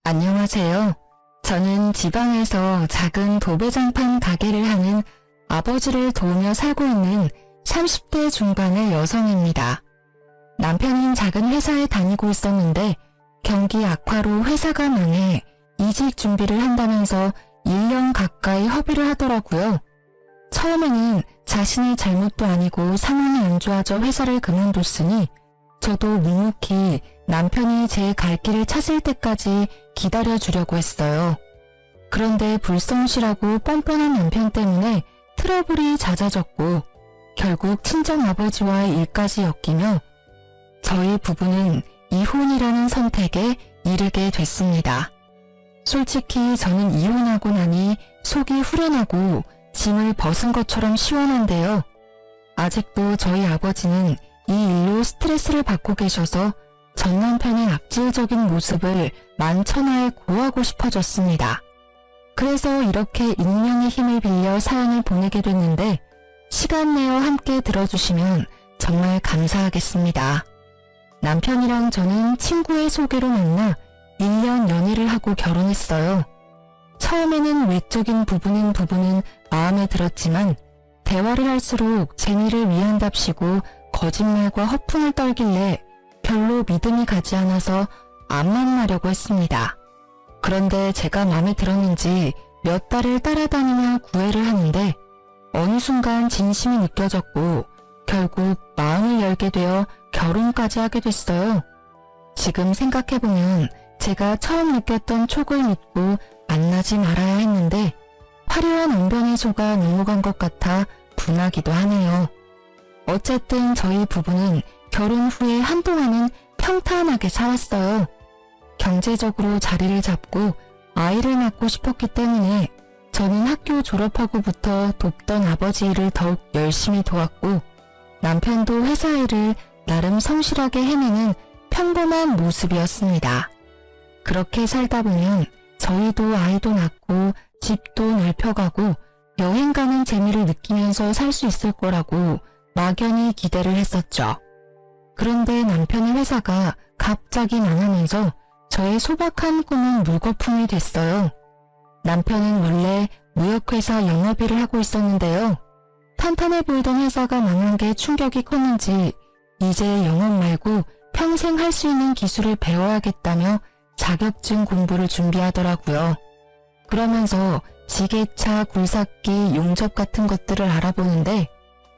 안녕하세요. 저는 지방에서 작은 도배장판 가게를 하는 아버지를 도우며 살고 있는 30대 중반의 여성입니다. 남편은 작은 회사에 다니고 있었는데 경기 악화로 회사가 망해 이직 준비를 한다면서 1년 가까이 허비를 하더라고요. 처음에는 자신의 잘못도 아니고 상황이 안 좋아져 회사를 그만뒀으니 저도 묵묵히 남편이 제 갈 길을 찾을 때까지 기다려주려고 했어요. 그런데 불성실하고 뻔뻔한 남편 때문에 트러블이 잦아졌고 결국 친정아버지와의 일까지 엮이며 저희 부부는 이혼이라는 선택에 이르게 됐습니다. 솔직히 저는 이혼하고 나니 속이 후련하고 짐을 벗은 것처럼 시원한데요. 아직도 저희 아버지는 이 일로 스트레스를 받고 계셔서 전 남편의 악질적인 모습을 만천하에 고하고 싶어졌습니다. 그래서 이렇게 익명의 힘을 빌려 사연을 보내게 됐는데 시간 내어 함께 들어주시면 정말 감사하겠습니다. 남편이랑 저는 친구의 소개로 만나 1년 연애를 하고 결혼했어요. 처음에는 외적인 부분은 마음에 들었지만 대화를 할수록 재미를 위한답시고 거짓말과 허풍을 떨길래 별로 믿음이 가지 않아서 안 만나려고 했습니다. 그런데 제가 마음에 들었는지 몇 달을 따라다니며 구애를 하는데 어느 순간 진심이 느껴졌고 결국 마음을 열게 되어 결혼까지 하게 됐어요. 지금 생각해보면 제가 처음 느꼈던 촉을 믿고 만나지 말아야 했는데 화려한 엉변의 소가 넘어간 것 같아 분하기도 하네요. 어쨌든 저희 부부는 결혼 후에 한동안은 평탄하게 살았어요. 경제적으로 자리를 잡고 아이를 낳고 싶었기 때문에 저는 학교 졸업하고부터 돕던 아버지 일을 더욱 열심히 도왔고 남편도 회사 일을 나름 성실하게 해내는 평범한 모습이었습니다. 그렇게 살다 보면 저희도 아이도 낳고 집도 넓혀가고 여행 가는 재미를 느끼면서 살 수 있을 거라고 막연히 기대를 했었죠. 그런데 남편의 회사가 갑자기 망하면서 저의 소박한 꿈은 물거품이 됐어요. 남편은 원래 무역회사 영업일을 하고 있었는데요. 탄탄해 보이던 회사가 망한 게 충격이 컸는지 이제 영업 말고 평생 할 수 있는 기술을 배워야겠다며 자격증 공부를 준비하더라고요. 그러면서 지게차, 굴삭기, 용접 같은 것들을 알아보는데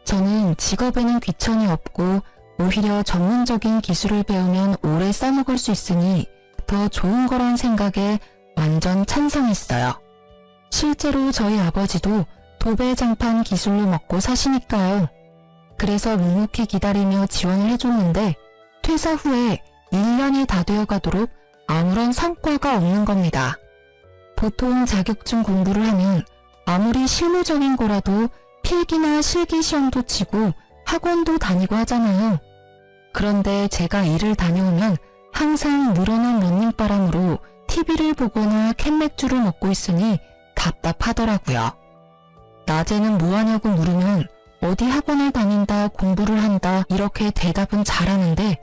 저는 직업에는 귀천이 없고 오히려 전문적인 기술을 배우면 오래 써먹을 수 있으니 더 좋은 거란 생각에 완전 찬성했어요. 실제로 저희 아버지도 도배장판 기술로 먹고 사시니까요. 그래서 묵묵히 기다리며 지원을 해줬는데 퇴사 후에 1년이 다 되어가도록 아무런 성과가 없는 겁니다. 보통 자격증 공부를 하면 아무리 실무적인 거라도 필기나 실기 시험도 치고 학원도 다니고 하잖아요. 그런데 제가 일을 다녀오면 항상 늘어난 런닝바람으로 TV를 보거나 캔맥주를 먹고 있으니 답답하더라고요. 낮에는 뭐 하냐고 물으면 어디 학원을 다닌다, 공부를 한다 이렇게 대답은 잘하는데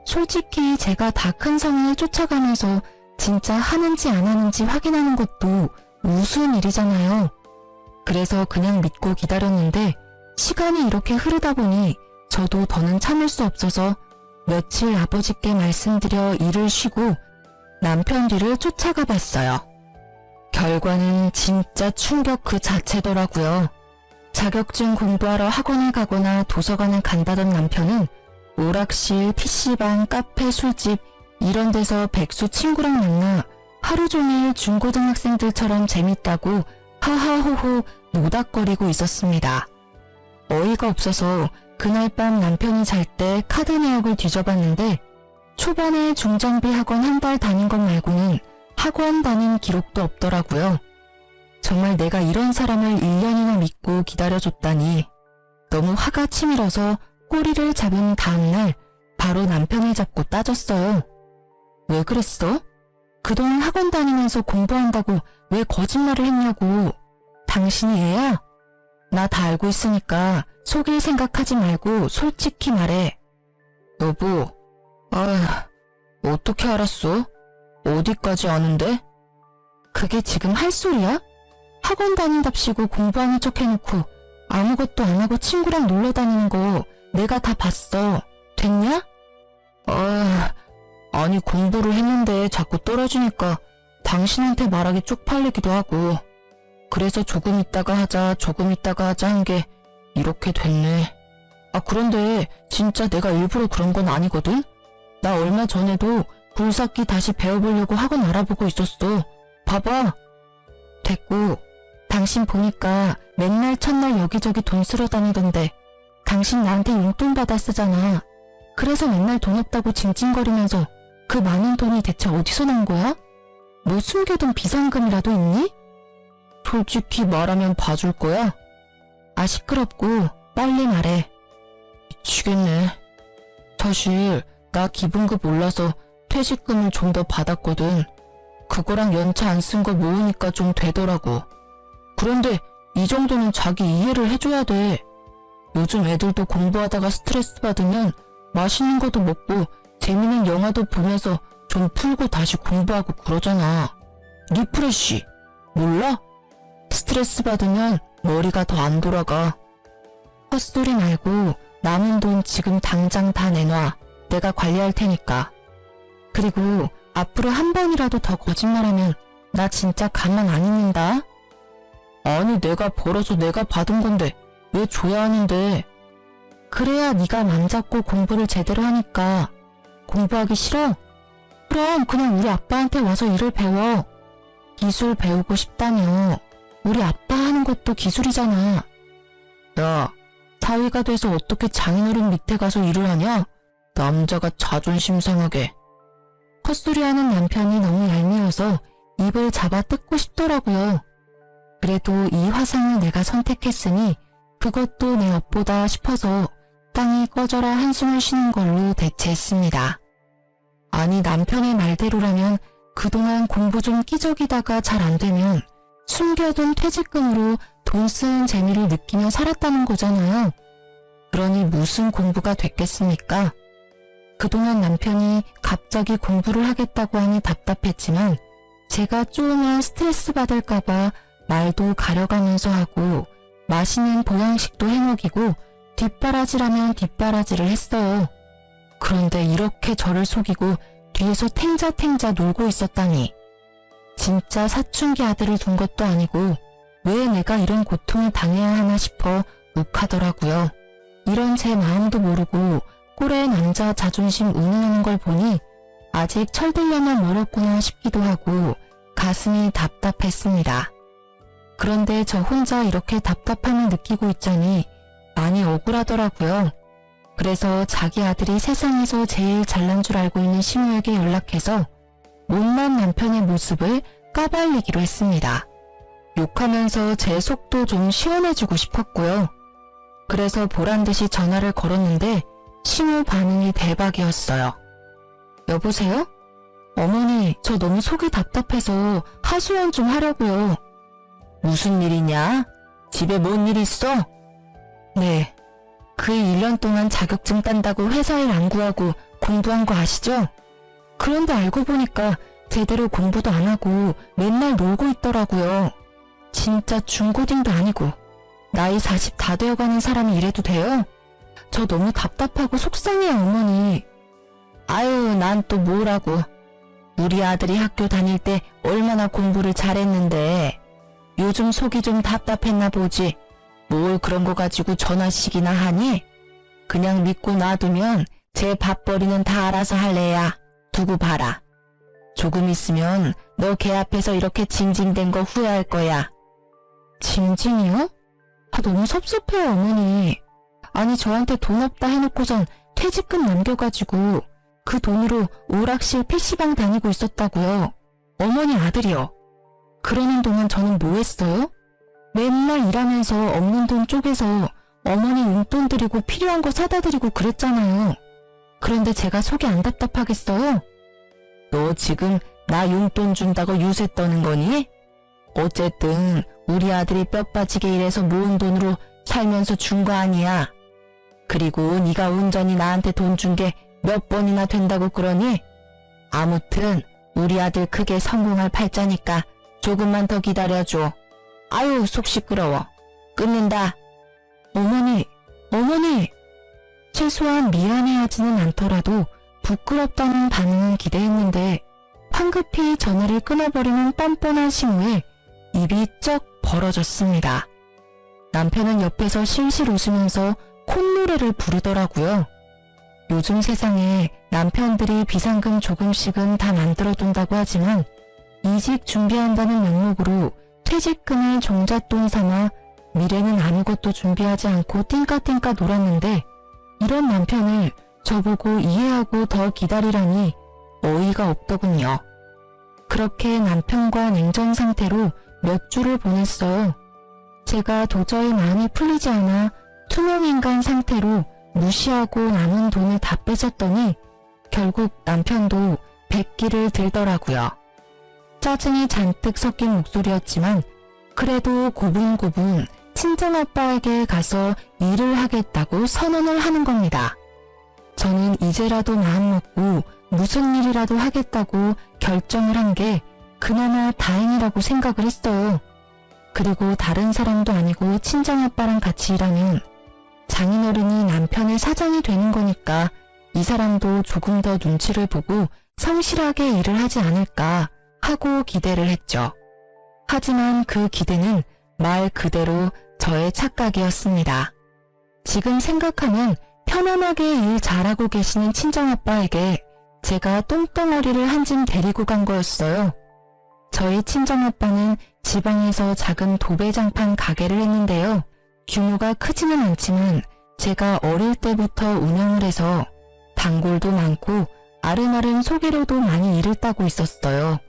솔직히 제가 다 큰 성인을 쫓아가면서 진짜 하는지 안 하는지 확인하는 것도 우스운 일이잖아요. 그래서 그냥 믿고 기다렸는데 시간이 이렇게 흐르다 보니 저도 더는 참을 수 없어서 며칠 아버지께 말씀드려 일을 쉬고 남편 뒤를 쫓아가 봤어요. 결과는 진짜 충격 그 자체더라고요. 자격증 공부하러 학원을 가거나 도서관을 간다던 남편은 오락실, PC방, 카페, 술집 이런 데서 백수 친구랑 만나 하루 종일 중고등학생들처럼 재밌다고 하하호호 노닥거리고 있었습니다. 어이가 없어서 그날 밤 남편이 잘 때 카드 내역을 뒤져봤는데 초반에 중장비 학원 한 달 다닌 것 말고는 학원 다닌 기록도 없더라고요. 정말 내가 이런 사람을 1년이나 믿고 기다려줬다니 너무 화가 치밀어서 꼬리를 잡은 다음날 바로 남편을 잡고 따졌어요. 왜 그랬어? 그동안 학원 다니면서 공부한다고 왜 거짓말을 했냐고. 당신이 애야? 나 다 알고 있으니까 속일 생각하지 말고 솔직히 말해. 여보, 어떻게 알았어? 어디까지 아는데? 그게 지금 할 소리야? 학원 다닌답시고 공부하는 척 해놓고 아무것도 안 하고 친구랑 놀러 다니는 거 내가 다 봤어. 됐냐? 아니 공부를 했는데 자꾸 떨어지니까 당신한테 말하기 쪽팔리기도 하고 그래서 조금 있다가 하자 한 게 이렇게 됐네. 그런데 진짜 내가 일부러 그런 건 아니거든? 나 얼마 전에도 굴삭기 다시 배워보려고 학원 알아보고 있었어. 봐봐. 됐고, 당신 보니까 맨날 첫날 여기저기 돈 쓰러 다니던데 당신 나한테 용돈 받아 쓰잖아. 그래서 맨날 돈 없다고 징징거리면서 그 많은 돈이 대체 어디서 난 거야? 뭐 숨겨둔 비상금이라도 있니? 솔직히 말하면 봐줄 거야? 시끄럽고 빨리 말해. 미치겠네. 사실 나 기본급 올라서 퇴직금을 좀 더 받았거든. 그거랑 연차 안 쓴 거 모으니까 좀 되더라고. 그런데 이 정도는 자기 이해를 해줘야 돼. 요즘 애들도 공부하다가 스트레스 받으면 맛있는 것도 먹고 재밌는 영화도 보면서 좀 풀고 다시 공부하고 그러잖아. 리프레쉬 몰라? 스트레스 받으면 머리가 더 안 돌아가. 헛소리 말고 남은 돈 지금 당장 다 내놔. 내가 관리할 테니까. 그리고 앞으로 한 번이라도 더 거짓말하면 나 진짜 가만 안 있는다. 아니 내가 벌어서 내가 받은 건데 왜 줘야 하는데. 그래야 네가 맘 잡고 공부를 제대로 하니까. 공부하기 싫어? 그럼 그냥 우리 아빠한테 와서 일을 배워. 기술 배우고 싶다며. 우리 아빠 하는 것도 기술이잖아. 야, 사위가 돼서 어떻게 장인어른 밑에 가서 일을 하냐? 남자가 자존심 상하게. 헛소리하는 남편이 너무 얄미워서 입을 잡아 뜯고 싶더라고요. 그래도 이 화상을 내가 선택했으니 그것도 내 업보다 싶어서 땅이 꺼져라 한숨을 쉬는 걸로 대체했습니다. 아니 남편의 말대로라면 그동안 공부 좀 끼적이다가 잘 안 되면 숨겨둔 퇴직금으로 돈 쓰는 재미를 느끼며 살았다는 거잖아요. 그러니 무슨 공부가 됐겠습니까? 그동안 남편이 갑자기 공부를 하겠다고 하니 답답했지만 제가 쪼으면 스트레스 받을까봐 말도 가려가면서 하고 맛있는 보양식도 해먹이고 뒷바라지라면 뒷바라지를 했어요. 그런데 이렇게 저를 속이고 뒤에서 탱자탱자 놀고 있었다니. 진짜 사춘기 아들을 둔 것도 아니고 왜 내가 이런 고통을 당해야 하나 싶어 욱하더라고요. 이런 제 마음도 모르고 꼴의 남자 자존심 운운하는 걸 보니 아직 철들려면 멀었구나 싶기도 하고 가슴이 답답했습니다. 그런데 저 혼자 이렇게 답답함을 느끼고 있자니 많이 억울하더라고요. 그래서 자기 아들이 세상에서 제일 잘난 줄 알고 있는 시무에게 연락해서 못난 남편의 모습을 까발리기로 했습니다. 욕하면서 제 속도 좀 시원해주고 싶었고요. 그래서 보란듯이 전화를 걸었는데 시무 반응이 대박이었어요. 여보세요? 어머니, 저 너무 속이 답답해서 하소연 좀 하려고요. 무슨 일이냐? 집에 뭔 일 있어? 네. 그 1년 동안 자격증 딴다고 회사 일 안 구하고 공부한 거 아시죠? 그런데 알고 보니까 제대로 공부도 안 하고 맨날 놀고 있더라고요. 진짜 중고딩도 아니고 나이 40 다 되어가는 사람이 이래도 돼요? 저 너무 답답하고 속상해요, 어머니. 아유, 난 또 뭐라고. 우리 아들이 학교 다닐 때 얼마나 공부를 잘했는데 요즘 속이 좀 답답했나 보지. 뭘 그런 거 가지고 전화씩이나 하니? 그냥 믿고 놔두면 제 밥벌이는 다 알아서 할래야. 두고 봐라. 조금 있으면 너 걔 앞에서 이렇게 징징댄 거 후회할 거야. 징징이요? 너무 섭섭해요, 어머니. 아니 저한테 돈 없다 해놓고선 퇴직금 남겨가지고 그 돈으로 오락실 PC방 다니고 있었다고요. 어머니 아들이요. 그러는 동안 저는 뭐 했어요? 맨날 일하면서 없는 돈 쪼개서 어머니 용돈 드리고 필요한 거 사다 드리고 그랬잖아요. 그런데 제가 속이 안 답답하겠어요? 너 지금 나 용돈 준다고 유세 떠는 거니? 어쨌든 우리 아들이 뼈 빠지게 일해서 모은 돈으로 살면서 준 거 아니야. 그리고 네가 온전히 나한테 돈 준 게 몇 번이나 된다고 그러니? 아무튼 우리 아들 크게 성공할 팔자니까 조금만 더 기다려줘. 아유, 속 시끄러워. 끊는다. 어머니, 어머니! 최소한 미안해하지는 않더라도 부끄럽다는 반응은 기대했는데 황급히 전화를 끊어버리는 뻔뻔한 신호에 입이 쩍 벌어졌습니다. 남편은 옆에서 실실 웃으면서 콧노래를 부르더라고요. 요즘 세상에 남편들이 비상금 조금씩은 다 만들어둔다고 하지만 이직 준비한다는 명목으로 퇴직금을 종잣돈 삼아 미래는 아무것도 준비하지 않고 띵까띵까 놀았는데 이런 남편을 저보고 이해하고 더 기다리라니 어이가 없더군요. 그렇게 남편과 냉전 상태로 몇 주를 보냈어요. 제가 도저히 마음이 풀리지 않아 투명인간 상태로 무시하고 남은 돈을 다 뺏었더니 결국 남편도 백기를 들더라고요. 짜증이 잔뜩 섞인 목소리였지만 그래도 고분고분 친정아빠에게 가서 일을 하겠다고 선언을 하는 겁니다. 저는 이제라도 마음먹고 무슨 일이라도 하겠다고 결정을 한 게 그나마 다행이라고 생각을 했어요. 그리고 다른 사람도 아니고 친정아빠랑 같이 일하면 장인어른이 남편의 사장이 되는 거니까 이 사람도 조금 더 눈치를 보고 성실하게 일을 하지 않을까 하고 기대를 했죠. 하지만 그 기대는 말 그대로 저의 착각이었습니다. 지금 생각하면 편안하게 일 잘하고 계시는 친정아빠에게 제가 똥덩어리를 한 짐 데리고 간 거였어요. 저희 친정아빠는 지방에서 작은 도배장판 가게를 했는데요. 규모가 크지는 않지만 제가 어릴 때부터 운영을 해서 단골도 많고 아름아름 소개로도 많이 일을 따고 있었어요.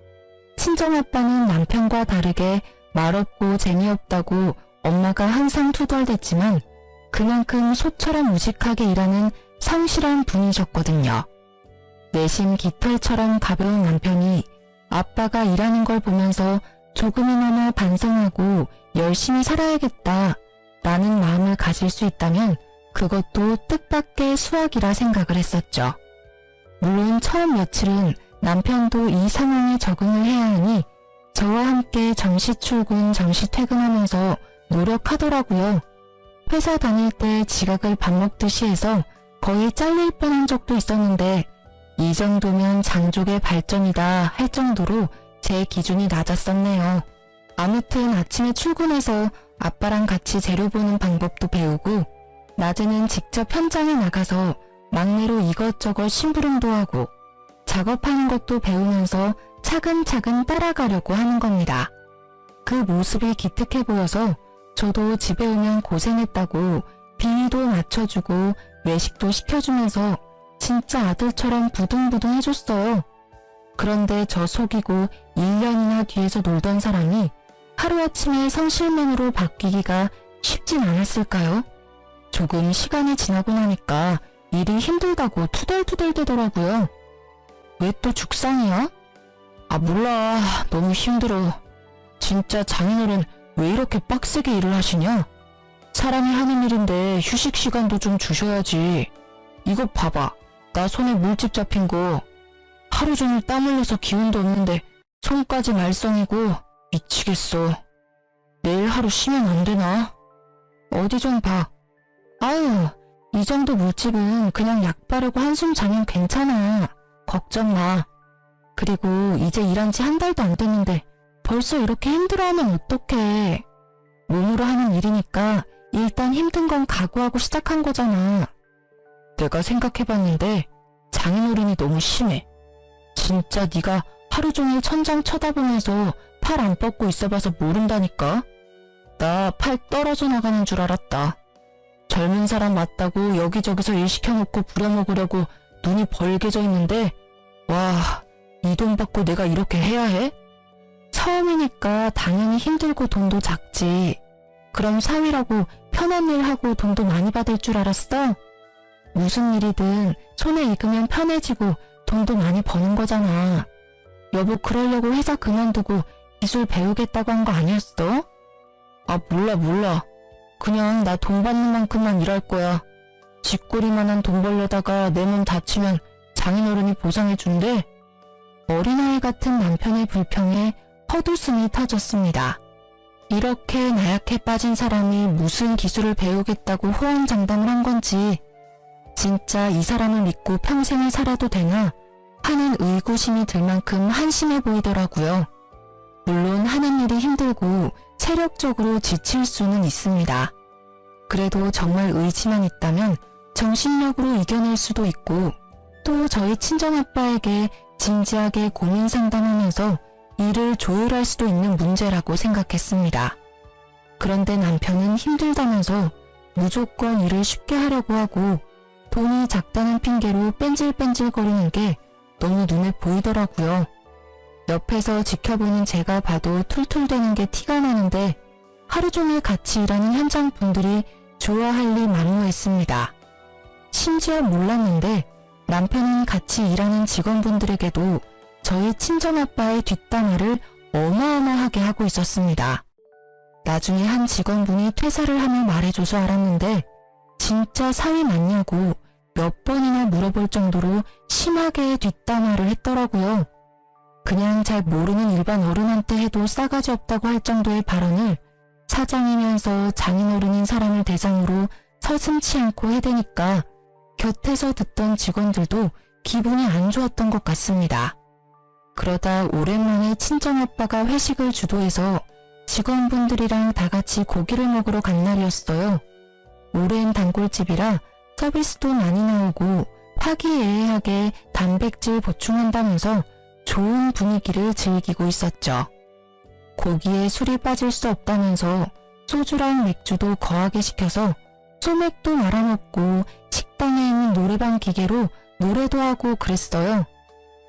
친정아빠는 남편과 다르게 말없고 재미없다고 엄마가 항상 투덜댔지만 그만큼 소처럼 무식하게 일하는 성실한 분이셨거든요. 내심 깃털처럼 가벼운 남편이 아빠가 일하는 걸 보면서 조금이나마 반성하고 열심히 살아야겠다 라는 마음을 가질 수 있다면 그것도 뜻밖의 수확이라 생각을 했었죠. 물론 처음 며칠은 남편도 이 상황에 적응을 해야 하니 저와 함께 정시 출근, 정시 퇴근하면서 노력하더라고요. 회사 다닐 때 지각을 밥 먹듯이 해서 거의 잘릴 뻔한 적도 있었는데 이 정도면 장족의 발전이다 할 정도로 제 기준이 낮았었네요. 아무튼 아침에 출근해서 아빠랑 같이 재료 보는 방법도 배우고 낮에는 직접 현장에 나가서 막내로 이것저것 심부름도 하고 작업하는 것도 배우면서 차근차근 따라가려고 하는 겁니다. 그 모습이 기특해 보여서 저도 집에 오면 고생했다고 비위도 맞춰주고 외식도 시켜주면서 진짜 아들처럼 부둥부둥 해줬어요. 그런데 저 속이고 1년이나 뒤에서 놀던 사람이 하루아침에 성실맨으로 바뀌기가 쉽진 않았을까요? 조금 시간이 지나고 나니까 일이 힘들다고 투덜투덜 대더라고요. 왜 또 죽상이야? 아 몰라, 너무 힘들어. 진짜 장인어른 왜 이렇게 빡세게 일을 하시냐? 사람이 하는 일인데 휴식 시간도 좀 주셔야지. 이거 봐봐, 나 손에 물집 잡힌 거. 하루 종일 땀 흘려서 기운도 없는데 손까지 말썽이고 미치겠어. 내일 하루 쉬면 안 되나? 어디 좀 봐. 아유, 이 정도 물집은 그냥 약 바르고 한숨 자면 괜찮아. 걱정 마. 그리고 이제 일한 지 한 달도 안 됐는데 벌써 이렇게 힘들어하면 어떡해. 몸으로 하는 일이니까 일단 힘든 건 각오하고 시작한 거잖아. 내가 생각해봤는데 장인어른이 너무 심해. 진짜 네가 하루 종일 천장 쳐다보면서 팔 안 뻗고 있어봐서 모른다니까. 나 팔 떨어져 나가는 줄 알았다. 젊은 사람 맞다고 여기저기서 일 시켜놓고 부려먹으려고 눈이 벌게져 있는데 와, 이 돈 받고 내가 이렇게 해야 해? 처음이니까 당연히 힘들고 돈도 작지. 그럼 사위라고 편한 일 하고 돈도 많이 받을 줄 알았어? 무슨 일이든 손에 익으면 편해지고 돈도 많이 버는 거잖아. 여보 그러려고 회사 그만두고 기술 배우겠다고 한 거 아니었어? 아 몰라. 그냥 나 돈 받는 만큼만 일할 거야. 쥐꼬리만한 돈 벌려다가 내 몸 다치면 장인어른이 보상해 준대. 어린아이 같은 남편의 불평에 헛웃음이 터졌습니다. 이렇게 나약해 빠진 사람이 무슨 기술을 배우겠다고 호언장담을 한 건지, 진짜 이 사람을 믿고 평생을 살아도 되나 하는 의구심이 들 만큼 한심해 보이더라고요. 물론 하는 일이 힘들고 체력적으로 지칠 수는 있습니다. 그래도 정말 의지만 있다면 정신력으로 이겨낼 수도 있고, 또 저희 친정아빠에게 진지하게 고민 상담하면서 일을 조율할 수도 있는 문제라고 생각했습니다. 그런데 남편은 힘들다면서 무조건 일을 쉽게 하려고 하고 돈이 작다는 핑계로 뺀질뺀질거리는 게 너무 눈에 보이더라고요. 옆에서 지켜보는 제가 봐도 툴툴대는 게 티가 나는데 하루 종일 같이 일하는 현장 분들이 좋아할 리 만무했습니다. 심지어 몰랐는데 남편은 같이 일하는 직원분들에게도 저희 친정아빠의 뒷담화를 어마어마하게 하고 있었습니다. 나중에 한 직원분이 퇴사를 하며 말해줘서 알았는데 진짜 사위 맞냐고 몇 번이나 물어볼 정도로 심하게 뒷담화를 했더라고요. 그냥 잘 모르는 일반 어른한테 해도 싸가지 없다고 할 정도의 발언을 사장이면서 장인어른인 사람을 대상으로 서슴지 않고 해대니까 곁에서 듣던 직원들도 기분이 안 좋았던 것 같습니다. 그러다 오랜만에 친정아빠가 회식을 주도해서 직원분들이랑 다 같이 고기를 먹으러 간 날이었어요. 오랜 단골집이라 서비스도 많이 나오고 화기애애하게 단백질 보충한다면서 좋은 분위기를 즐기고 있었죠. 고기에 술이 빠질 수 없다면서 소주랑 맥주도 거하게 시켜서 소맥도 말아먹고 식당에 있는 노래방 기계로 노래도 하고 그랬어요.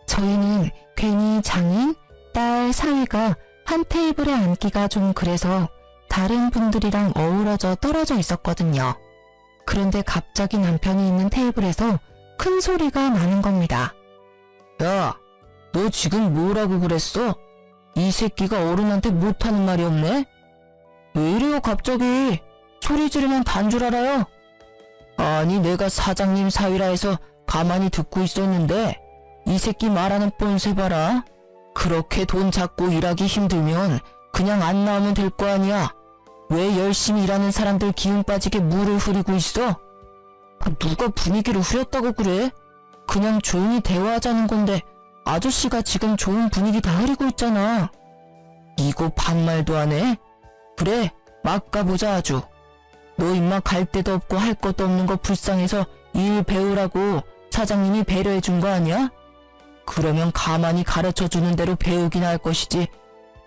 저희는 괜히 장인, 딸, 사위가 한 테이블에 앉기가 좀 그래서 다른 분들이랑 어우러져 떨어져 있었거든요. 그런데 갑자기 남편이 있는 테이블에서 큰 소리가 나는 겁니다. 야, 너 지금 뭐라고 그랬어? 이 새끼가 어른한테 못하는 말이 없네? 왜 이래요 갑자기? 소리 지르면 단 줄 알아요? 아니 내가 사장님 사위라 해서 가만히 듣고 있었는데 이 새끼 말하는 뻔세 봐라. 그렇게 돈 잡고 일하기 힘들면 그냥 안 나오면 될 거 아니야. 왜 열심히 일하는 사람들 기운 빠지게 물을 흐리고 있어? 누가 분위기를 흐렸다고 그래? 그냥 조용히 대화하자는 건데 아저씨가 지금 좋은 분위기 다 흐리고 있잖아. 이거 반말도 안 해? 그래, 막 가보자 아주. 너 임마 갈 데도 없고 할 것도 없는 거 불쌍해서 일 배우라고 사장님이 배려해 준 거 아니야? 그러면 가만히 가르쳐주는 대로 배우긴 할 것이지.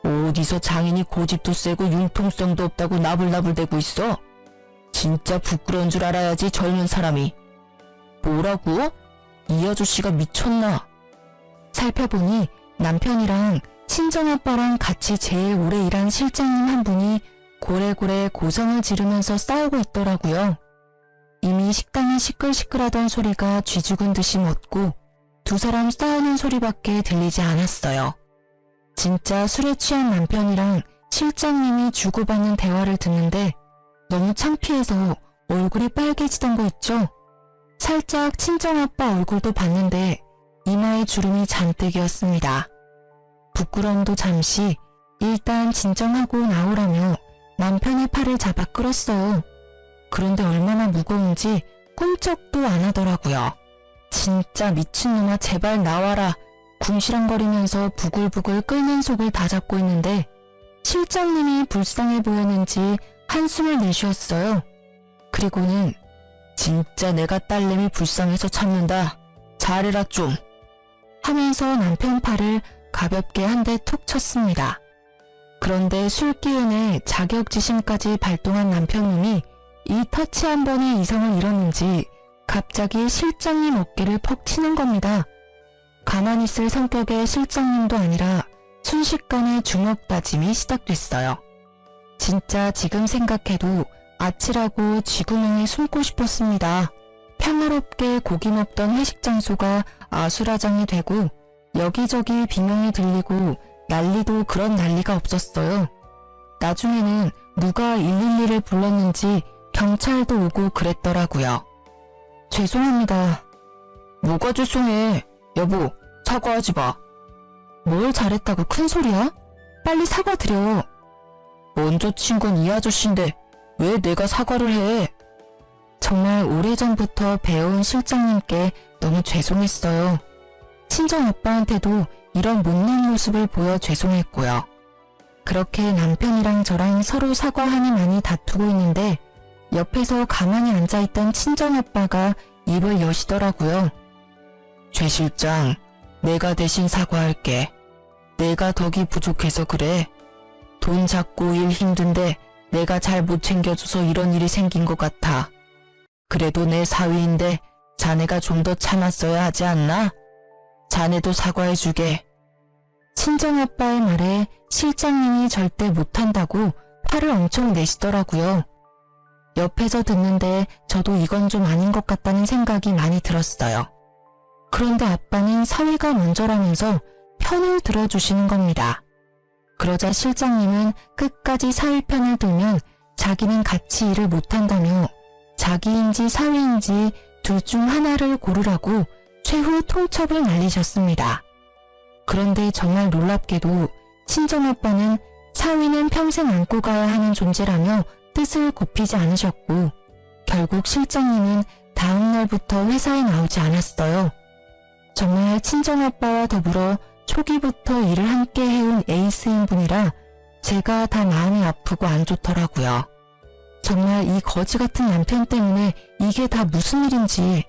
어디서 장인이 고집도 세고 융통성도 없다고 나불나불대고 있어? 진짜 부끄러운 줄 알아야지 젊은 사람이. 뭐라고? 이 아저씨가 미쳤나? 살펴보니 남편이랑 친정아빠랑 같이 제일 오래 일한 실장님 한 분이 고래고래 고성을 지르면서 싸우고 있더라고요. 이미 식당이 시끌시끌하던 소리가 쥐죽은 듯이 멎고 두 사람 싸우는 소리밖에 들리지 않았어요. 진짜 술에 취한 남편이랑 실장님이 주고받는 대화를 듣는데 너무 창피해서 얼굴이 빨개지던 거 있죠? 살짝 친정아빠 얼굴도 봤는데 이마에 주름이 잔뜩이었습니다. 부끄러움도 잠시 일단 진정하고 나오라며 남편의 팔을 잡아 끌었어요. 그런데 얼마나 무거운지 꿈쩍도 안 하더라고요. 진짜 미친놈아 제발 나와라. 궁시렁거리면서 부글부글 끓는 속을 다 잡고 있는데 실장님이 불쌍해 보였는지 한숨을 내쉬었어요. 그리고는 진짜 내가 딸내미 불쌍해서 참는다. 잘해라 좀. 하면서 남편 팔을 가볍게 한 대 툭 쳤습니다. 그런데 술 기운에 자격지심까지 발동한 남편놈이 이 터치 한 번에 이성을 잃었는지 갑자기 실장님 어깨를 퍽 치는 겁니다. 가만히 있을 성격의 실장님도 아니라 순식간에 주먹 다짐이 시작됐어요. 진짜 지금 생각해도 아찔하고 쥐구멍에 숨고 싶었습니다. 평화롭게 고기 먹던 회식 장소가 아수라장이 되고 여기저기 비명이 들리고 난리도 그런 난리가 없었어요. 나중에는 누가 112를 불렀는지 경찰도 오고 그랬더라고요. 죄송합니다. 뭐가 죄송해. 여보, 사과하지 마. 뭘 잘했다고 큰 소리야? 빨리 사과드려. 먼저 친 건 이 아저씨인데 왜 내가 사과를 해? 정말 오래전부터 배운 실장님께 너무 죄송했어요. 친정아빠한테도 이런 못난 모습을 보여 죄송했고요. 그렇게 남편이랑 저랑 서로 사과하니 많이 다투고 있는데 옆에서 가만히 앉아있던 친정아빠가 입을 여시더라고요. 최 실장, 내가 대신 사과할게. 내가 덕이 부족해서 그래. 돈 잡고 일 힘든데 내가 잘 못 챙겨줘서 이런 일이 생긴 것 같아. 그래도 내 사위인데 자네가 좀 더 참았어야 하지 않나? 자네도 사과해주게. 친정아빠의 말에 실장님이 절대 못한다고 화를 엄청 내시더라고요. 옆에서 듣는데 저도 이건 좀 아닌 것 같다는 생각이 많이 들었어요. 그런데 아빠는 사위가 먼저라면서 편을 들어주시는 겁니다. 그러자 실장님은 끝까지 사위 편을 들면 자기는 같이 일을 못한다며 자기인지 사위인지 둘 중 하나를 고르라고 최후 통첩을 날리셨습니다. 그런데 정말 놀랍게도 친정아빠는 사위는 평생 안고 가야 하는 존재라며 뜻을 굽히지 않으셨고 결국 실장님은 다음 날부터 회사에 나오지 않았어요. 정말 친정아빠와 더불어 초기부터 일을 함께 해온 에이스인 분이라 제가 다 마음이 아프고 안 좋더라고요. 정말 이 거지 같은 남편 때문에 이게 다 무슨 일인지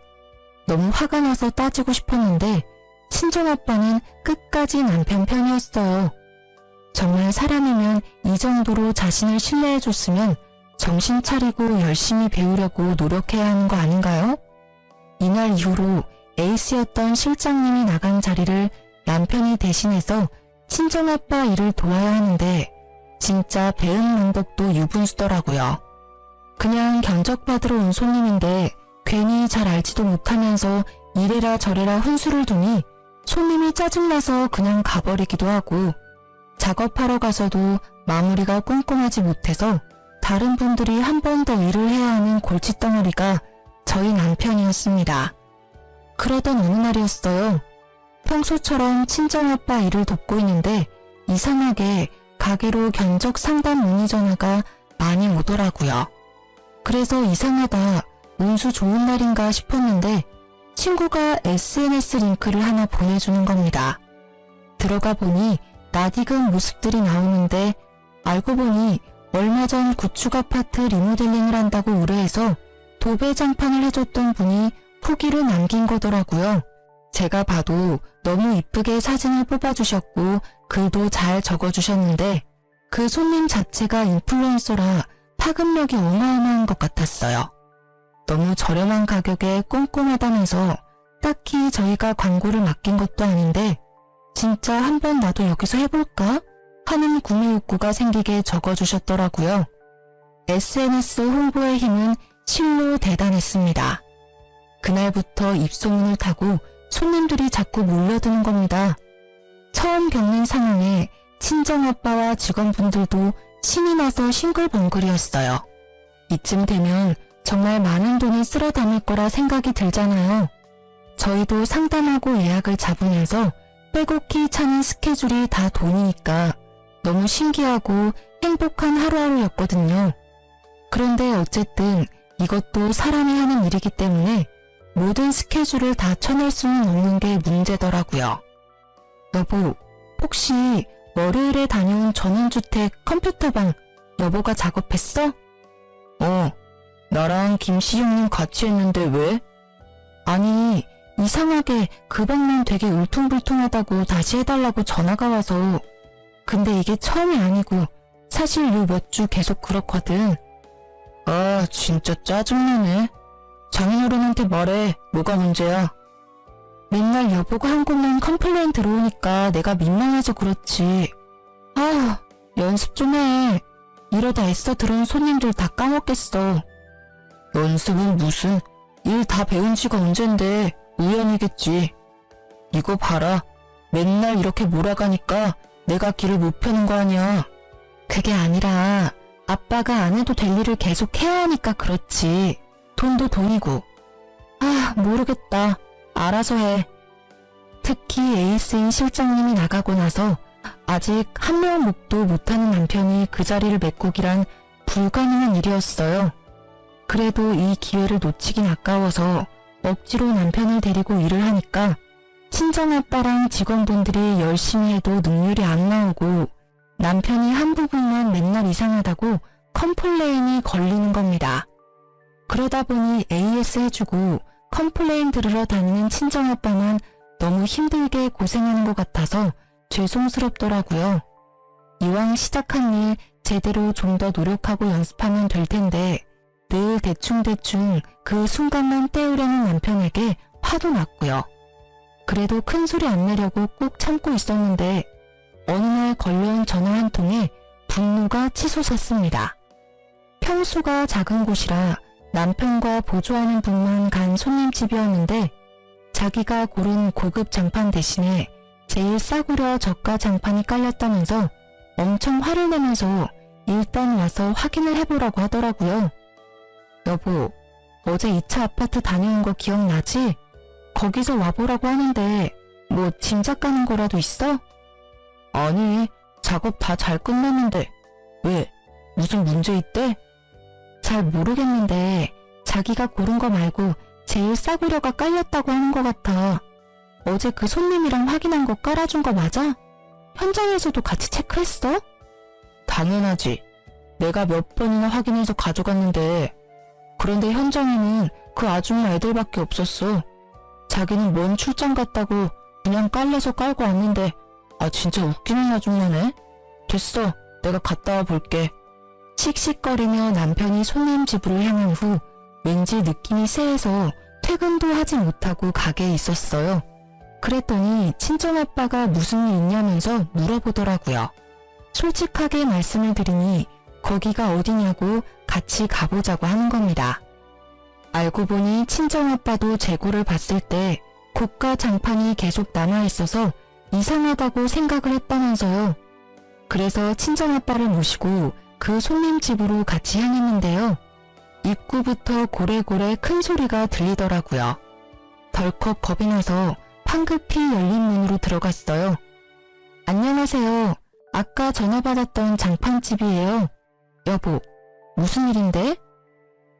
너무 화가 나서 따지고 싶었는데 친정아빠는 끝까지 남편 편이었어요. 정말 사람이면 이 정도로 자신을 신뢰해줬으면 정신 차리고 열심히 배우려고 노력해야 하는 거 아닌가요? 이날 이후로 에이스였던 실장님이 나간 자리를 남편이 대신해서 친정아빠 일을 도와야 하는데 진짜 배은 망덕도 유분수더라고요. 그냥 견적받으러 온 손님인데 괜히 잘 알지도 못하면서 이래라 저래라 훈수를 두니 손님이 짜증나서 그냥 가버리기도 하고 작업하러 가서도 마무리가 꼼꼼하지 못해서 다른 분들이 한 번 더 일을 해야 하는 골칫덩어리가 저희 남편이었습니다. 그러던 어느 날이었어요. 평소처럼 친정아빠 일을 돕고 있는데 이상하게 가게로 견적 상담 문의 전화가 많이 오더라고요. 그래서 이상하다, 운수 좋은 날인가 싶었는데 친구가 SNS 링크를 하나 보내주는 겁니다. 들어가 보니 낯익은 모습들이 나오는데 알고 보니 얼마 전 구축 아파트 리모델링을 한다고 의뢰해서 도배장판을 해줬던 분이 후기를 남긴 거더라고요. 제가 봐도 너무 이쁘게 사진을 뽑아주셨고 글도 잘 적어주셨는데 그 손님 자체가 인플루언서라 파급력이 어마어마한 것 같았어요. 너무 저렴한 가격에 꼼꼼하다면서 딱히 저희가 광고를 맡긴 것도 아닌데 진짜 한번 나도 여기서 해볼까? 하는 구매 욕구가 생기게 적어주셨더라고요. SNS 홍보의 힘은 실로 대단했습니다. 그날부터 입소문을 타고 손님들이 자꾸 몰려드는 겁니다. 처음 겪는 상황에 친정아빠와 직원분들도 신이 나서 싱글벙글이었어요. 이쯤 되면 정말 많은 돈을 쓸어 담을 거라 생각이 들잖아요. 저희도 상담하고 예약을 잡으면서 빼곡히 차는 스케줄이 다 돈이니까 너무 신기하고 행복한 하루하루였거든요. 그런데 어쨌든 이것도 사람이 하는 일이기 때문에 모든 스케줄을 다 쳐낼 수는 없는 게 문제더라고요. 여보, 혹시 월요일에 다녀온 전원주택 컴퓨터방 여보가 작업했어? 나랑 김씨 형님 같이 했는데 왜? 아니, 이상하게 그 방면 되게 울퉁불퉁하다고 다시 해달라고 전화가 와서. 근데 이게 처음이 아니고 사실 요 몇 주 계속 그렇거든. 아, 진짜 짜증나네. 장인어른한테 말해. 뭐가 문제야? 맨날 여보가 한 곳만 컴플레인 들어오니까 내가 민망해서 그렇지. 아, 연습 좀 해. 이러다 애써 들어온 손님들 다 까먹겠어. 연습은 무슨? 일 다 배운 지가 언젠데 우연이겠지. 이거 봐라. 맨날 이렇게 몰아가니까 내가 길을 못 펴는 거 아니야. 그게 아니라 아빠가 안 해도 될 일을 계속 해야 하니까 그렇지. 돈도 돈이고. 아, 모르겠다. 알아서 해. 특히 에이스인 실장님이 나가고 나서 아직 한 명 묵도 못하는 남편이 그 자리를 메꾸기란 불가능한 일이었어요. 그래도 이 기회를 놓치긴 아까워서 억지로 남편을 데리고 일을 하니까 친정아빠랑 직원분들이 열심히 해도 능률이 안 나오고 남편이 한 부분만 맨날 이상하다고 컴플레인이 걸리는 겁니다. 그러다 보니 AS 해주고 컴플레인 들으러 다니는 친정아빠만 너무 힘들게 고생하는 것 같아서 죄송스럽더라고요. 이왕 시작한 일 제대로 좀 더 노력하고 연습하면 될 텐데 늘 대충대충 그 순간만 때우려는 남편에게 화도 났고요. 그래도 큰 소리 안 내려고 꾹 참고 있었는데 어느 날 걸려온 전화 한 통에 분노가 치솟았습니다. 평수가 작은 곳이라 남편과 보조하는 분만 간 손님집이었는데 자기가 고른 고급 장판 대신에 제일 싸구려 저가 장판이 깔렸다면서 엄청 화를 내면서 일단 와서 확인을 해보라고 하더라고요. 여보, 어제 2차 아파트 다녀온 거 기억나지? 거기서 와보라고 하는데 뭐 짐작 가는 거라도 있어? 아니, 작업 다 잘 끝났는데 왜? 무슨 문제 있대? 잘 모르겠는데 자기가 고른 거 말고 제일 싸구려가 깔렸다고 하는 것 같아. 어제 그 손님이랑 확인한 거 깔아준 거 맞아? 현장에서도 같이 체크했어? 당연하지. 내가 몇 번이나 확인해서 가져갔는데 그런데 현장에는 그 아줌마 애들밖에 없었어. 자기는 먼 출장 갔다고 그냥 깔래서 깔고 왔는데 아 진짜 웃기는 아줌마네. 됐어. 내가 갔다 와 볼게. 씩씩거리며 남편이 손님 집으로 향한 후 왠지 느낌이 쎄해서 퇴근도 하지 못하고 가게에 있었어요. 그랬더니 친정아빠가 무슨 일 있냐면서 물어보더라고요. 솔직하게 말씀을 드리니 거기가 어디냐고 같이 가보자고 하는 겁니다. 알고 보니 친정아빠도 재고를 봤을 때 고가 장판이 계속 남아있어서 이상하다고 생각을 했다면서요. 그래서 친정아빠를 모시고 그 손님 집으로 같이 향했는데요. 입구부터 고래고래 큰 소리가 들리더라고요. 덜컥 겁이 나서 황급히 열린 문으로 들어갔어요. 안녕하세요. 아까 전화 받았던 장판집이에요. 여보, 무슨 일인데?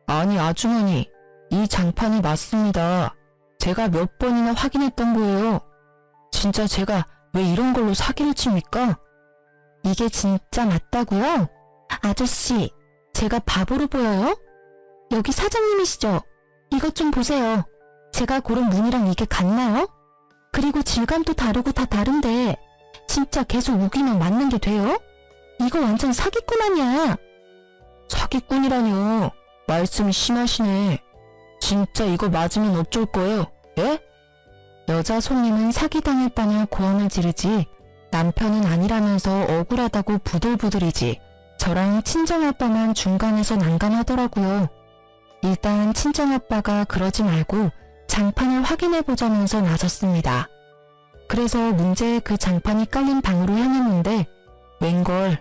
아니 아주머니, 이 장판이 맞습니다. 제가 몇 번이나 확인했던 거예요. 진짜 제가 왜 이런 걸로 사기를 칩니까? 이게 진짜 맞다고요? 아저씨, 제가 바보로 보여요? 여기 사장님이시죠? 이것 좀 보세요. 제가 고른 문이랑 이게 같나요? 그리고 질감도 다르고 다 다른데 진짜 계속 우기면 맞는 게 돼요? 이거 완전 사기꾼 아니야? 사기꾼이라뇨. 말씀이 심하시네. 진짜 이거 맞으면 어쩔 거예요? 예? 여자 손님은 사기당했다며 고함을 지르지 남편은 아니라면서 억울하다고 부들부들이지 저랑 친정아빠만 중간에서 난감하더라고요. 일단 친정아빠가 그러지 말고 장판을 확인해보자면서 나섰습니다. 그래서 문제의 그 장판이 깔린 방으로 향했는데 웬걸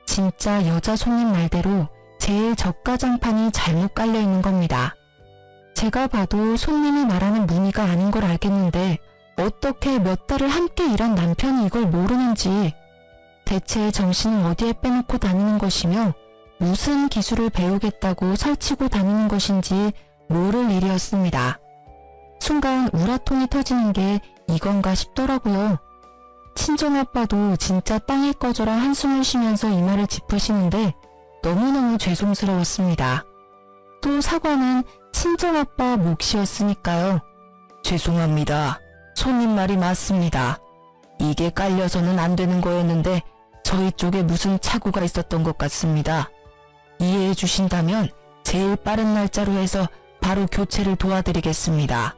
진짜 여자 손님 말대로 제일 저가 장판이 잘못 깔려있는 겁니다. 제가 봐도 손님이 말하는 무늬가 아닌 걸 알겠는데 어떻게 몇 달을 함께 일한 남편이 이걸 모르는지 대체 정신을 어디에 빼놓고 다니는 것이며 무슨 기술을 배우겠다고 설치고 다니는 것인지 모를 일이었습니다. 순간 우라통이 터지는 게 이건가 싶더라고요. 친정아빠도 진짜 땅에 꺼져라 한숨을 쉬면서 이 말을 짚으시는데 너무너무 죄송스러웠습니다. 또 사과는 친정아빠 몫이었으니까요. 죄송합니다. 손님 말이 맞습니다. 이게 깔려서는 안 되는 거였는데 저희 쪽에 무슨 착오가 있었던 것 같습니다. 이해해 주신다면 제일 빠른 날짜로 해서 바로 교체를 도와드리겠습니다.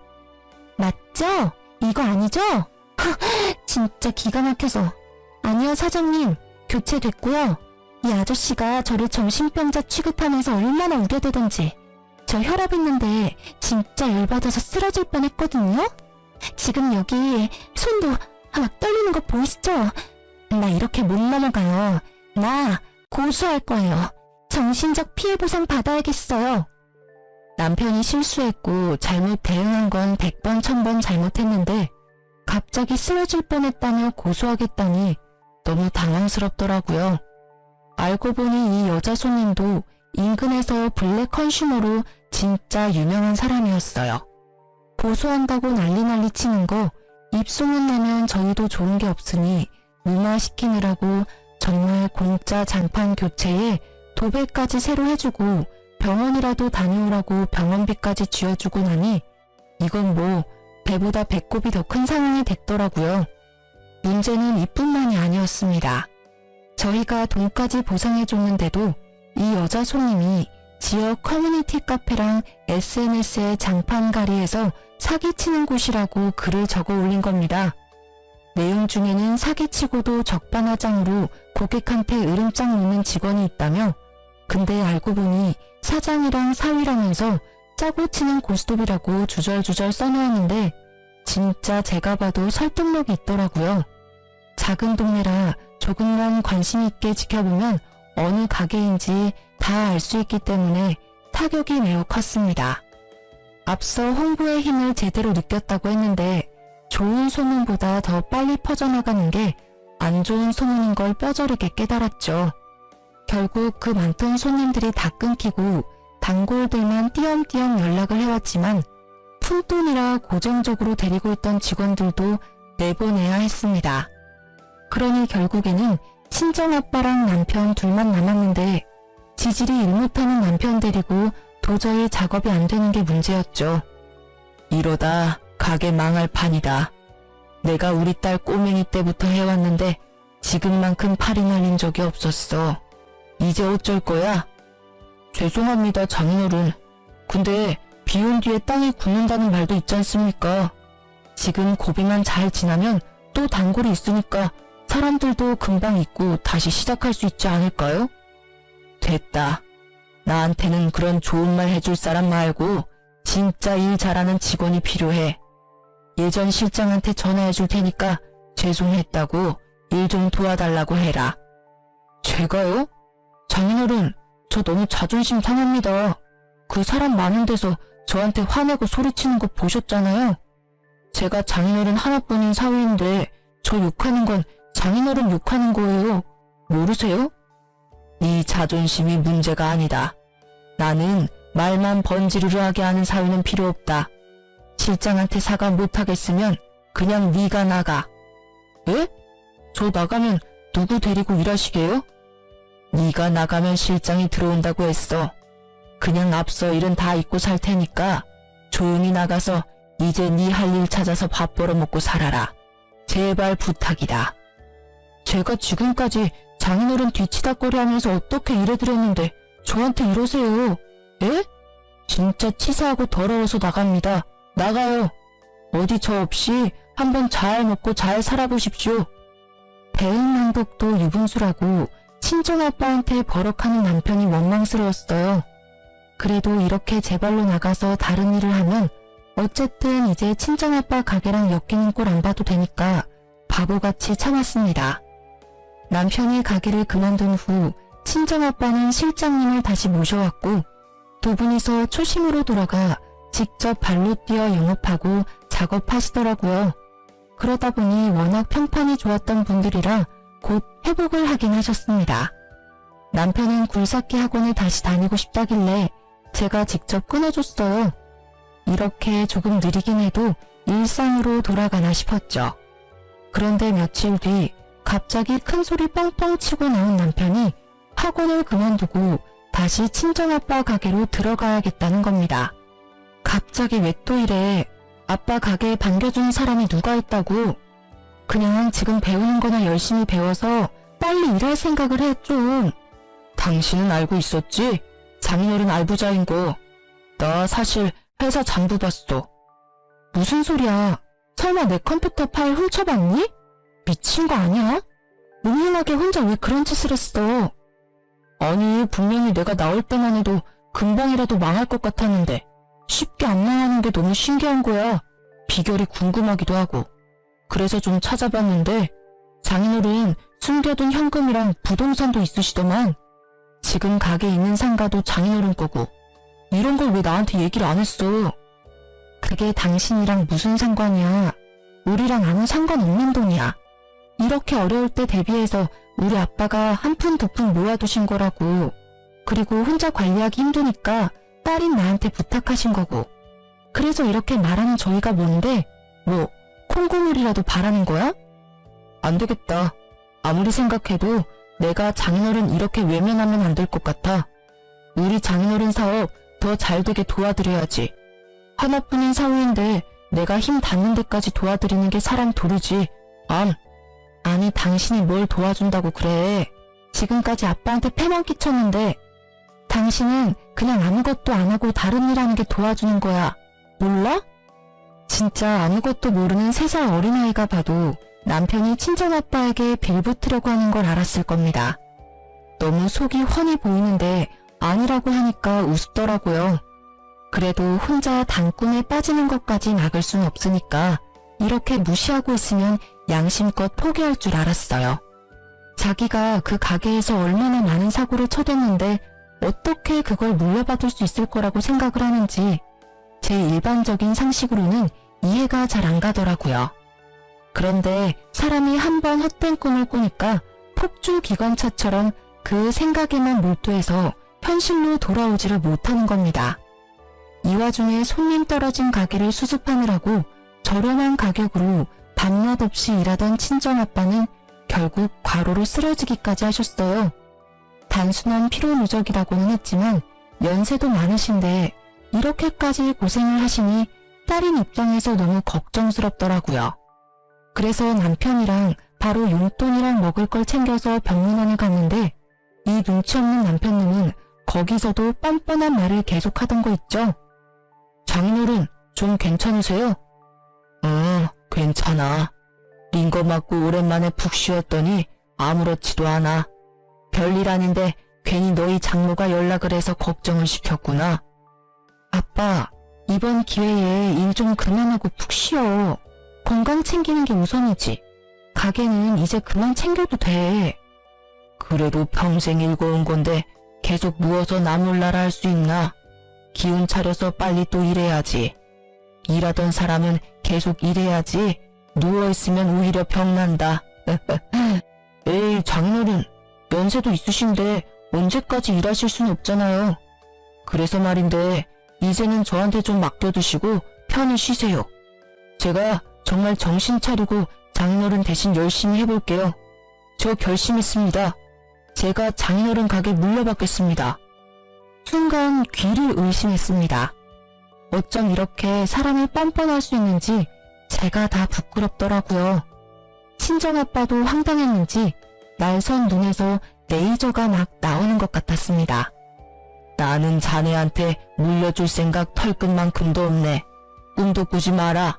맞죠? 이거 아니죠? 진짜 기가 막혀서. 아니요 사장님, 교체됐고요. 이 아저씨가 저를 정신병자 취급하면서 얼마나 우려대던지. 저 혈압 있는데 진짜 열받아서 쓰러질 뻔했거든요. 지금 여기 손도 막 떨리는 거 보이시죠? 나 이렇게 못 넘어가요. 나 고소할 거예요. 정신적 피해 보상 받아야겠어요. 남편이 실수했고 잘못 대응한 건 100번 1000번 잘못했는데 갑자기 쓰러질 뻔했다며 고소하겠다니 너무 당황스럽더라고요. 알고 보니 이 여자 손님도 인근에서 블랙 컨슈머로 진짜 유명한 사람이었어요. 고소한다고 난리 치는 거 입소문 나면 저희도 좋은 게 없으니 무마시키느라고 정말 공짜 장판 교체에 도배까지 새로 해주고 병원이라도 다녀오라고 병원비까지 쥐어주고 나니 이건 뭐 배보다 배꼽이 더 큰 상황이 됐더라고요. 문제는 이뿐만이 아니었습니다. 저희가 돈까지 보상해줬는데도 이 여자 손님이 지역 커뮤니티 카페랑 SNS에 장판가리에서 사기치는 곳이라고 글을 적어 올린 겁니다. 내용 중에는 사기치고도 적반하장으로 고객한테 으름장 놓는 직원이 있다며, 근데 알고 보니 사장이랑 사위라면서 짜고 치는 고스톱이라고 주절주절 써놓았는데 진짜 제가 봐도 설득력이 있더라고요. 작은 동네라 조금만 관심 있게 지켜보면 어느 가게인지 다 알 수 있기 때문에 타격이 매우 컸습니다. 앞서 홍보의 힘을 제대로 느꼈다고 했는데 좋은 소문보다 더 빨리 퍼져나가는 게 안 좋은 소문인 걸 뼈저리게 깨달았죠. 결국 그 많던 손님들이 다 끊기고 단골들만 띄엄띄엄 연락을 해왔지만 푼돈이라 고정적으로 데리고 있던 직원들도 내보내야 했습니다. 그러니 결국에는 친정아빠랑 남편 둘만 남았는데 지질이 일 못하는 남편 데리고 도저히 작업이 안 되는 게 문제였죠. 이러다 가게 망할 판이다. 내가 우리 딸 꼬맹이 때부터 해왔는데 지금만큼 팔이 날린 적이 없었어. 이제 어쩔 거야? 죄송합니다, 장인어른. 근데 비 온 뒤에 땅이 굳는다는 말도 있지 않습니까? 지금 고비만 잘 지나면 또 단골이 있으니까 사람들도 금방 잊고 다시 시작할 수 있지 않을까요? 됐다. 나한테는 그런 좋은 말 해줄 사람 말고 진짜 일 잘하는 직원이 필요해. 예전 실장한테 전화해 줄 테니까 죄송했다고 일 좀 도와달라고 해라. 제가요? 장인어른, 저 너무 자존심 상합니다. 그 사람 많은 데서 저한테 화내고 소리치는 거 보셨잖아요. 제가 장인어른 하나뿐인 사위인데 저 욕하는 건 장인어른 욕하는 거예요. 모르세요? 네 자존심이 문제가 아니다. 나는 말만 번지르르하게 하는 사위는 필요 없다. 실장한테 사과 못하겠으면 그냥 네가 나가. 예? 저 나가면 누구 데리고 일하시게요? 네가 나가면 실장이 들어온다고 했어. 그냥 앞서 일은 다 잊고 살 테니까 조용히 나가서 이제 네 할 일 찾아서 밥 벌어먹고 살아라. 제발 부탁이다. 제가 지금까지 장인어른 뒤치다꺼리 하면서 어떻게 일해드렸는데 저한테 이러세요. 예? 진짜 치사하고 더러워서 나갑니다. 나가요. 어디 저 없이 한번 잘 먹고 잘 살아보십시오. 배은망덕도 유분수라고 친정아빠한테 버럭하는 남편이 원망스러웠어요. 그래도 이렇게 제 발로 나가서 다른 일을 하면 어쨌든 이제 친정아빠 가게랑 엮이는 꼴 안 봐도 되니까 바보같이 참았습니다. 남편이 가게를 그만둔 후 친정아빠는 실장님을 다시 모셔왔고 두 분이서 초심으로 돌아가 직접 발로 뛰어 영업하고 작업하시더라고요. 그러다 보니 워낙 평판이 좋았던 분들이라 곧 회복을 하긴 하셨습니다. 남편은 굴삭기 학원에 다시 다니고 싶다길래 제가 직접 끊어줬어요. 이렇게 조금 느리긴 해도 일상으로 돌아가나 싶었죠. 그런데 며칠 뒤 갑자기 큰 소리 뻥뻥 치고 나온 남편이 학원을 그만두고 다시 친정아빠 가게로 들어가야겠다는 겁니다. 갑자기 왜 또 이래? 아빠 가게에 반겨주는 사람이 누가 있다고? 그냥 지금 배우는 거나 열심히 배워서 빨리 일할 생각을 해 좀. 당신은 알고 있었지? 장인어른 알부자인 거. 나 사실 회사 장부 봤어. 무슨 소리야? 설마 내 컴퓨터 파일 훔쳐봤니? 미친 거 아니야? 무능하게 혼자 왜 그런 짓을 했어? 아니, 분명히 내가 나올 때만 해도 금방이라도 망할 것 같았는데 쉽게 안 망하는 게 너무 신기한 거야. 비결이 궁금하기도 하고. 그래서 좀 찾아봤는데 장인어른 숨겨둔 현금이랑 부동산도 있으시더만. 지금 가게에 있는 상가도 장인어른 거고. 이런 걸 왜 나한테 얘기를 안 했어? 그게 당신이랑 무슨 상관이야? 우리랑 아무 상관없는 돈이야. 이렇게 어려울 때 대비해서 우리 아빠가 한 푼 두 푼 모아두신 거라고. 그리고 혼자 관리하기 힘드니까 딸인 나한테 부탁하신 거고. 그래서 이렇게 말하는 저희가 뭔데? 뭐 콩고물이라도 바라는 거야? 안 되겠다. 아무리 생각해도 내가 장인어른 이렇게 외면하면 안 될 것 같아. 우리 장인어른 사업 더 잘 되게 도와드려야지. 하나뿐인 사위인데 내가 힘 닿는 데까지 도와드리는 게 사람 도리지. 아니 당신이 뭘 도와준다고 그래. 지금까지 아빠한테 패만 끼쳤는데 당신은 그냥 아무것도 안 하고 다른 일 하는 게 도와주는 거야. 몰라? 진짜 아무것도 모르는 3살 어린아이가 봐도 남편이 친정아빠에게 빌붙으려고 하는 걸 알았을 겁니다. 너무 속이 훤히 보이는데 아니라고 하니까 우습더라고요. 그래도 혼자 단꿈에 빠지는 것까지 막을 순 없으니까 이렇게 무시하고 있으면 양심껏 포기할 줄 알았어요. 자기가 그 가게에서 얼마나 많은 사고를 쳐댔는데 어떻게 그걸 물려받을 수 있을 거라고 생각을 하는지 제 일반적인 상식으로는 이해가 잘 안 가더라고요. 그런데 사람이 한번 헛된 꿈을 꾸니까 폭주 기관차처럼 그 생각에만 몰두해서 현실로 돌아오지를 못하는 겁니다. 이 와중에 손님 떨어진 가게를 수습하느라고 저렴한 가격으로 밤낮 없이 일하던 친정아빠는 결국 과로로 쓰러지기까지 하셨어요. 단순한 피로 누적이라고는 했지만 연세도 많으신데 이렇게까지 고생을 하시니 딸인 입장에서 너무 걱정스럽더라고요. 그래서 남편이랑 바로 용돈이랑 먹을 걸 챙겨서 병문안을 갔는데 이 눈치 없는 남편님은 거기서도 뻔뻔한 말을 계속하던 거 있죠. 장인어른 좀 괜찮으세요? 괜찮아. 링거 맞고 오랜만에 푹 쉬었더니 아무렇지도 않아. 별일 아닌데 괜히 너희 장모가 연락을 해서 걱정을 시켰구나. 아빠, 이번 기회에 일 좀 그만하고 푹 쉬어. 건강 챙기는 게 우선이지. 가게는 이제 그만 챙겨도 돼. 그래도 평생 일궈온 건데 계속 누워서 나몰라라 할 수 있나? 기운 차려서 빨리 또 일해야지. 일하던 사람은 계속 일해야지. 누워있으면 오히려 병난다. 에이, 장인어른, 연세도 있으신데 언제까지 일하실 수는 없잖아요. 그래서 말인데 이제는 저한테 좀 맡겨두시고 편히 쉬세요. 제가 정말 정신 차리고 장인어른 대신 열심히 해볼게요. 저 결심했습니다. 제가 장인어른 가게 물려받겠습니다. 순간 귀를 의심했습니다. 어쩜 이렇게 사람이 뻔뻔할 수 있는지 제가 다 부끄럽더라고요. 친정아빠도 황당했는지 날선 눈에서 레이저가 막 나오는 것 같았습니다. 나는 자네한테 물려줄 생각 털끝만큼도 없네. 꿈도 꾸지 마라.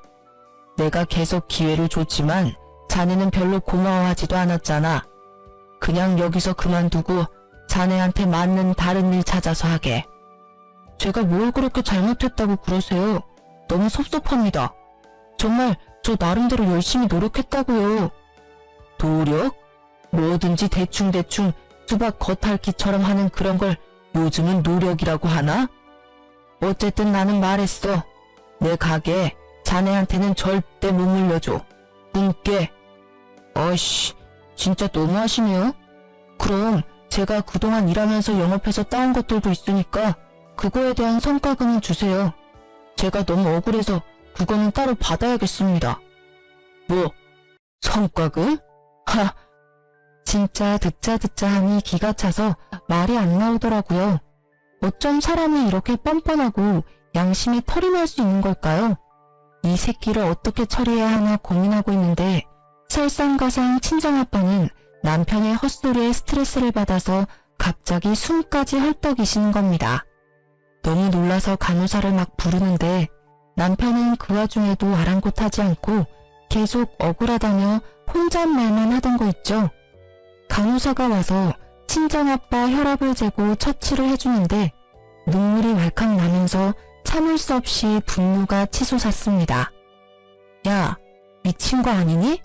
내가 계속 기회를 줬지만 자네는 별로 고마워하지도 않았잖아. 그냥 여기서 그만두고 자네한테 맞는 다른 일 찾아서 하게. 제가 뭘 그렇게 잘못했다고 그러세요? 너무 섭섭합니다. 정말 저 나름대로 열심히 노력했다고요. 노력? 뭐든지 대충대충 수박 겉핥기처럼 하는 그런 걸 요즘은 노력이라고 하나? 어쨌든 나는 말했어. 내 가게 자네한테는 절대 못 물려줘. 꿈깨. 어이씨, 진짜 너무하시네요. 그럼 제가 그동안 일하면서 영업해서 따온 것들도 있으니까 그거에 대한 성과금은 주세요. 제가 너무 억울해서 그거는 따로 받아야겠습니다. 뭐, 성과금? 하! 진짜 듣자 하니 기가 차서 말이 안 나오더라고요. 어쩜 사람이 이렇게 뻔뻔하고 양심에 털이 날 수 있는 걸까요? 이 새끼를 어떻게 처리해야 하나 고민하고 있는데 설상가상 친정아빠는 남편의 헛소리에 스트레스를 받아서 갑자기 숨까지 헐떡이시는 겁니다. 너무 놀라서 간호사를 막 부르는데 남편은 그 와중에도 아랑곳하지 않고 계속 억울하다며 혼잣말만 하던 거 있죠. 간호사가 와서 친정아빠 혈압을 재고 처치를 해주는데 눈물이 왈칵 나면서 참을 수 없이 분노가 치솟았습니다. 야, 미친 거 아니니?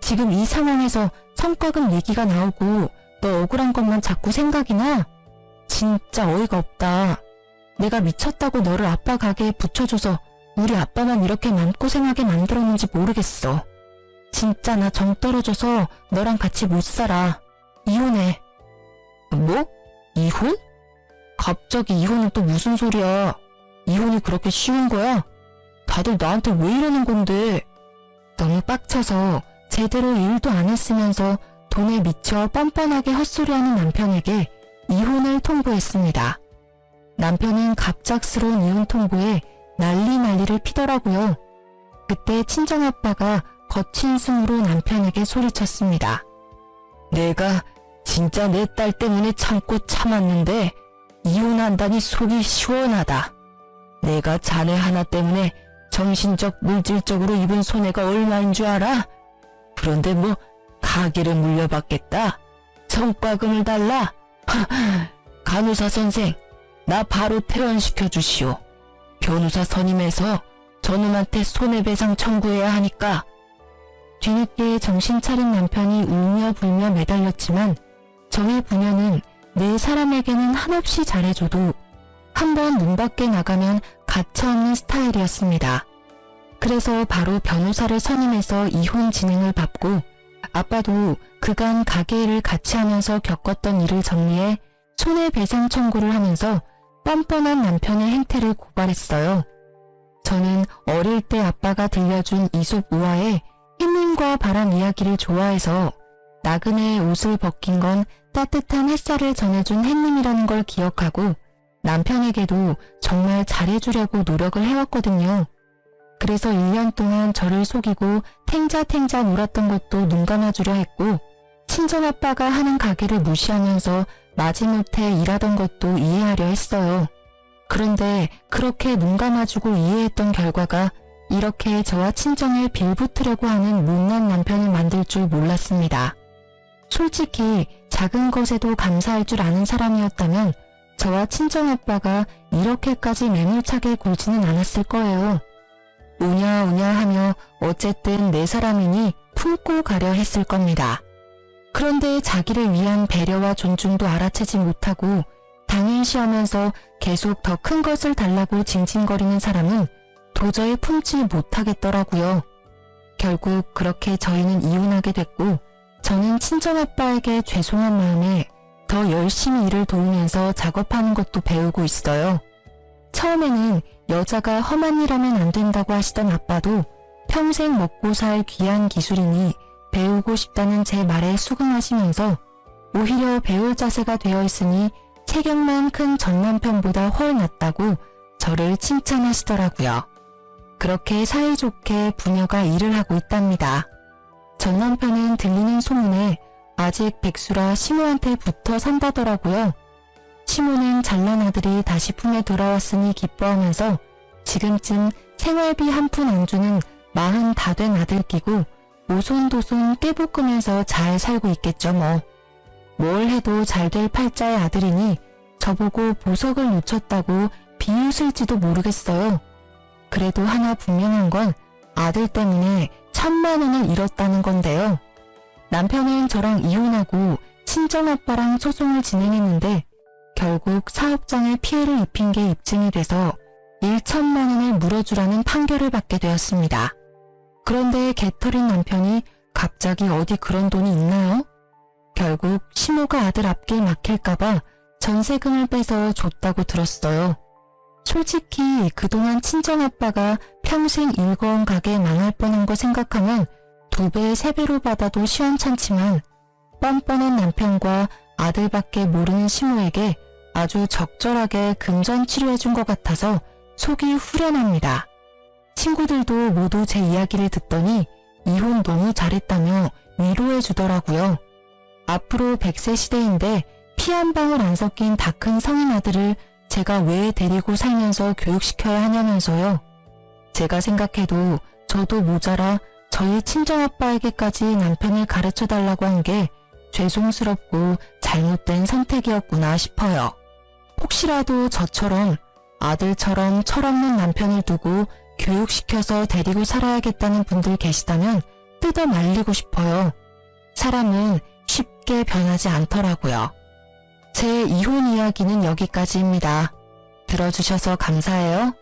지금 이 상황에서 성과금 얘기가 나오고 너 억울한 것만 자꾸 생각이 나? 진짜 어이가 없다. 내가 미쳤다고 너를 아빠 가게에 붙여줘서 우리 아빠만 이렇게 맘고생하게 만들었는지 모르겠어. 진짜 나 정 떨어져서 너랑 같이 못 살아. 이혼해. 뭐? 이혼? 갑자기 이혼은 또 무슨 소리야? 이혼이 그렇게 쉬운 거야? 다들 나한테 왜 이러는 건데? 너무 빡쳐서 제대로 일도 안 했으면서 돈에 미쳐 뻔뻔하게 헛소리하는 남편에게 이혼을 통보했습니다. 남편은 갑작스러운 이혼 통보에 난리를 피더라고요. 그때 친정아빠가 거친 숨으로 남편에게 소리쳤습니다. 내가 진짜 내 딸 때문에 참고 참았는데 이혼한다니 속이 시원하다. 내가 자네 하나 때문에 정신적 물질적으로 입은 손해가 얼마인 줄 알아? 그런데 뭐 가게를 물려받겠다. 성과금을 달라. 간호사 선생, 나 바로 퇴원시켜 주시오. 변호사 선임해서 저놈한테 손해배상 청구해야 하니까. 뒤늦게 정신 차린 남편이 울며 불며 매달렸지만 저희 부녀는 내 사람에게는 한없이 잘해줘도 한번 문 밖에 나가면 가차없는 스타일이었습니다. 그래서 바로 변호사를 선임해서 이혼 진행을 밟고 아빠도 그간 가게 일을 같이 하면서 겪었던 일을 정리해 손해배상 청구를 하면서 뻔뻔한 남편의 행태를 고발했어요. 저는 어릴 때 아빠가 들려준 이솝 우화에 햇님과 바람 이야기를 좋아해서 나그네의 옷을 벗긴 건 따뜻한 햇살을 전해준 햇님이라는 걸 기억하고 남편에게도 정말 잘해주려고 노력을 해왔거든요. 그래서 1년 동안 저를 속이고 탱자탱자 놀았던 것도 눈 감아주려 했고 친정아빠가 하는 가게를 무시하면서 마지못해 일하던 것도 이해하려 했어요. 그런데 그렇게 눈 감아주고 이해했던 결과가 이렇게 저와 친정을 빌붙으려고 하는 못난 남편을 만들 줄 몰랐습니다. 솔직히 작은 것에도 감사할 줄 아는 사람이었다면 저와 친정아빠가 이렇게까지 매몰차게 굴지는 않았을 거예요. 우냐우냐 하며 어쨌든 내 사람이니 품고 가려 했을 겁니다. 그런데 자기를 위한 배려와 존중도 알아채지 못하고 당연시하면서 계속 더 큰 것을 달라고 징징거리는 사람은 도저히 품지 못하겠더라고요. 결국 그렇게 저희는 이혼하게 됐고 저는 친정아빠에게 죄송한 마음에 더 열심히 일을 도우면서 작업하는 것도 배우고 있어요. 처음에는 여자가 험한 일 하면 안 된다고 하시던 아빠도 평생 먹고 살 귀한 기술이니 배우고 싶다는 제 말에 수긍하시면서 오히려 배울 자세가 되어 있으니 체격만 큰 전 남편보다 훨 낫다고 저를 칭찬하시더라고요. 그렇게 사이좋게 부녀가 일을 하고 있답니다. 전 남편은 들리는 소문에 아직 백수라 시모한테 붙어 산다더라고요. 시모는 잘난 아들이 다시 품에 돌아왔으니 기뻐하면서 지금쯤 생활비 한 푼 안 주는 40 다 된 아들 끼고 오손도손 떼볶으면서 잘 살고 있겠죠 뭐. 뭘 해도 잘 될 팔자의 아들이니 저보고 보석을 놓쳤다고 비웃을지도 모르겠어요. 그래도 하나 분명한 건 아들 때문에 1000만 원을 잃었다는 건데요. 남편은 저랑 이혼하고 친정아빠랑 소송을 진행했는데 결국 사업장에 피해를 입힌 게 입증이 돼서 1,000만 원을 물어주라는 판결을 받게 되었습니다. 그런데 개털인 남편이 갑자기 어디 그런 돈이 있나요? 결국 시모가 아들 앞길 막힐까봐 전세금을 빼서 줬다고 들었어요. 솔직히 그동안 친정아빠가 평생 일궈온 가게 망할 뻔한 거 생각하면 2배, 3배로 받아도 시원찮지만 뻔뻔한 남편과 아들밖에 모르는 시모에게 아주 적절하게 금전 치료해준 것 같아서 속이 후련합니다. 친구들도 모두 제 이야기를 듣더니 이혼 너무 잘했다며 위로해 주더라고요. 앞으로 100세 시대인데 피 한 방울 안 섞인 다 큰 성인 아들을 제가 왜 데리고 살면서 교육시켜야 하냐면서요. 제가 생각해도 저도 모자라 저희 친정아빠에게까지 남편을 가르쳐달라고 한 게 죄송스럽고 잘못된 선택이었구나 싶어요. 혹시라도 저처럼 아들처럼 철없는 남편을 두고 교육시켜서 데리고 살아야겠다는 분들 계시다면 뜯어 말리고 싶어요. 사람은 쉽게 변하지 않더라고요. 제 이혼 이야기는 여기까지입니다. 들어주셔서 감사해요.